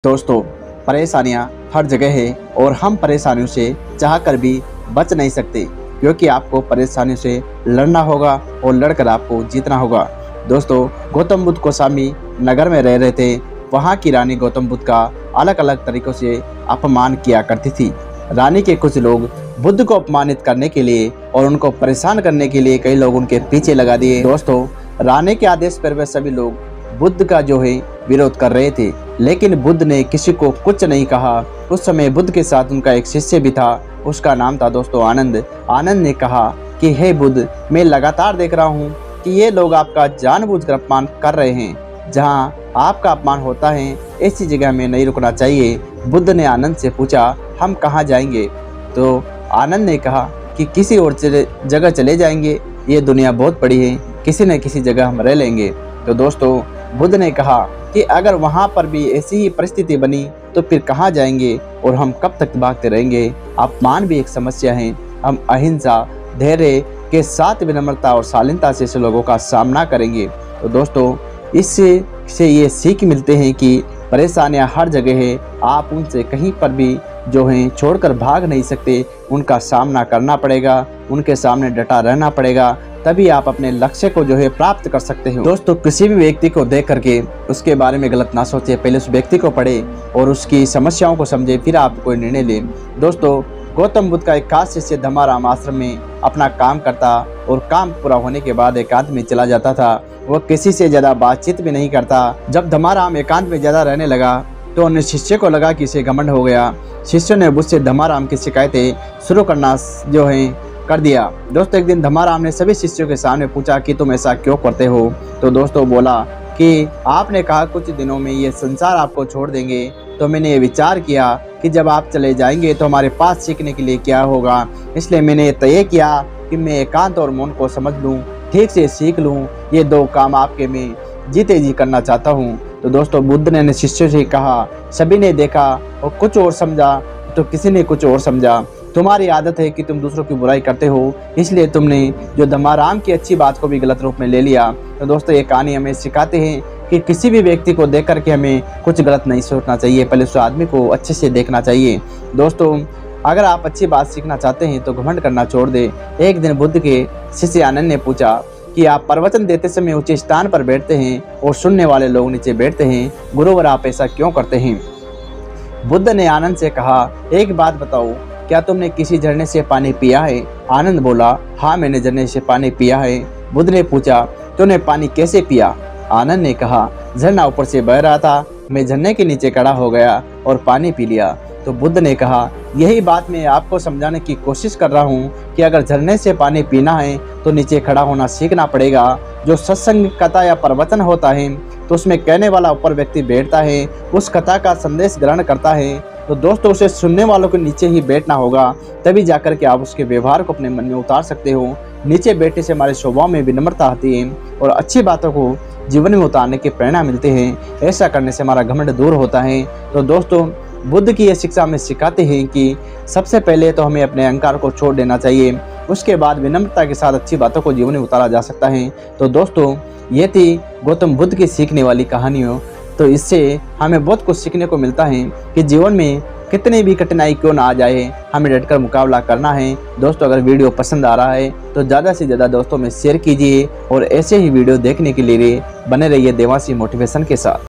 दोस्तों, परेशानियां हर जगह है और हम परेशानियों से चाहकर भी बच नहीं सकते, क्योंकि आपको परेशानियों से लड़ना होगा और लड़कर आपको जीतना होगा। दोस्तों, गौतम बुद्ध गोस्वामी नगर में रह रहे थे। वहाँ की रानी गौतम बुद्ध का अलग अलग तरीकों से अपमान किया करती थी। रानी के कुछ लोग बुद्ध को अपमानित करने के लिए और उनको परेशान करने के लिए कई लोग उनके पीछे लगा दिए। दोस्तों, रानी के आदेश पर वे सभी लोग बुद्ध का जो है विरोध कर रहे थे, लेकिन बुद्ध ने किसी को कुछ नहीं कहा। उस समय बुद्ध के साथ उनका एक शिष्य भी था, उसका नाम था दोस्तों आनंद। आनंद ने कहा कि हे बुद्ध, मैं लगातार देख रहा हूँ कि ये लोग आपका जानबूझकर अपमान कर रहे हैं। जहाँ आपका अपमान होता है ऐसी जगह में नहीं रुकना चाहिए। बुद्ध ने आनंद से पूछा, हम कहाँ जाएंगे? तो आनंद ने कहा कि किसी और जगह चले जाएंगे, ये दुनिया बहुत बड़ी है, किसी न किसी जगह हम रह लेंगे। तो दोस्तों, बुद्ध ने कहा कि अगर वहाँ पर भी ऐसी ही परिस्थिति बनी तो फिर कहाँ जाएंगे और हम कब तक भागते रहेंगे? अपमान भी एक समस्या है। हम अहिंसा, धैर्य के साथ विनम्रता और शालीनता से ऐसे लोगों का सामना करेंगे। तो दोस्तों, इससे ये सीख मिलते हैं कि परेशानियाँ हर जगह है, आप उनसे कहीं पर भी जो हैं छोड़कर भाग नहीं सकते। उनका सामना करना पड़ेगा, उनके सामने डटा रहना पड़ेगा, तभी आप अपने लक्ष्य को जो है प्राप्त कर सकते हो। दोस्तों, किसी भी व्यक्ति को देख करके उसके बारे में गलत ना सोचे, पहले उस व्यक्ति को पढ़े और उसकी समस्याओं को समझे, फिर आप कोई निर्णय लें। दोस्तों, गौतम बुद्ध का एक खास शिष्य धम्माराम आश्रम में अपना काम करता और काम पूरा होने के बाद एकांत में चला जाता था। वह किसी से ज़्यादा बातचीत भी नहीं करता। जब धम्माराम एकांत में ज़्यादा रहने लगा तो अन्य शिष्य को लगा कि इसे घमंड हो गया। शिष्य ने मुझसे धम्माराम की शिकायतें शुरू करना जो है कर दिया। दोस्तों, एक दिन धम्माराम ने सभी शिष्यों के सामने पूछा कि तुम ऐसा क्यों करते हो? तो दोस्तों बोला कि आपने कहा कुछ दिनों में ये संसार आपको छोड़ देंगे, तो मैंने ये विचार किया कि जब आप चले जाएंगे तो हमारे पास सीखने के लिए क्या होगा। इसलिए मैंने ये तय किया कि मैं एकांत और मौन को समझ लूँ, ठीक से सीख लूँ। ये दो काम आपके मैं जीते जी करना चाहता हूँ। तो दोस्तों, बुद्ध ने शिष्यों से कहा, सभी ने देखा और कुछ और समझा तो किसी ने कुछ और समझा। तुम्हारी आदत है कि तुम दूसरों की बुराई करते हो, इसलिए तुमने जो धम्माराम की अच्छी बात को भी गलत रूप में ले लिया। तो दोस्तों, ये कहानी हमें सिखाते हैं कि किसी भी व्यक्ति को देख करके हमें कुछ गलत नहीं सोचना चाहिए, पहले उस आदमी को अच्छे से देखना चाहिए। दोस्तों, अगर आप अच्छी बात सीखना चाहते हैं तो घमंड करना छोड़ दे। एक दिन बुद्ध के शिष्य आनंद ने पूछा कि आप प्रवचन देते समय ऊंचे स्थान पर बैठते हैं और सुनने वाले लोग नीचे बैठते हैं, गुरुवर आप ऐसा क्यों करते हैं? बुद्ध ने आनंद से कहा, एक बात बताओ, क्या तुमने किसी झरने से पानी पिया है? आनंद बोला, हाँ मैंने झरने से पानी पिया है। बुद्ध ने पूछा, तूने पानी कैसे पिया? आनंद ने कहा, झरना ऊपर से बह रहा था, मैं झरने के नीचे खड़ा हो गया और पानी पी लिया। तो बुद्ध ने कहा, यही बात मैं आपको समझाने की कोशिश कर रहा हूँ कि अगर झरने से पानी पीना है तो नीचे खड़ा होना सीखना पड़ेगा। जो सत्संग, कथा या प्रवचन होता है तो उसमें कहने वाला ऊपर व्यक्ति बैठता है, उस कथा का संदेश ग्रहण करता है। तो दोस्तों, उसे सुनने वालों के नीचे ही बैठना होगा, तभी जाकर के आप उसके व्यवहार को अपने मन में उतार सकते हो। नीचे बैठने से हमारे स्वभाव में विनम्रता आती है और अच्छी बातों को जीवन में उतारने की प्रेरणा मिलती है। ऐसा करने से हमारा घमंड दूर होता है। तो दोस्तों, बुद्ध की यह शिक्षा हमें सिखाते हैं कि सबसे पहले तो हमें अपने अहंकार को छोड़ देना चाहिए, उसके बाद विनम्रता के साथ अच्छी बातों को जीवन में उतारा जा सकता है। तो दोस्तों, ये थी गौतम बुद्ध की सीखने वाली कहानियों। तो इससे हमें बहुत कुछ सीखने को मिलता है कि जीवन में कितनी भी कठिनाई क्यों ना आ जाए, हमें डटकर मुकाबला करना है। दोस्तों, अगर वीडियो पसंद आ रहा है तो ज़्यादा से ज़्यादा दोस्तों में शेयर कीजिए और ऐसे ही वीडियो देखने के लिए बने रहिए देवांशी मोटिवेशन के साथ।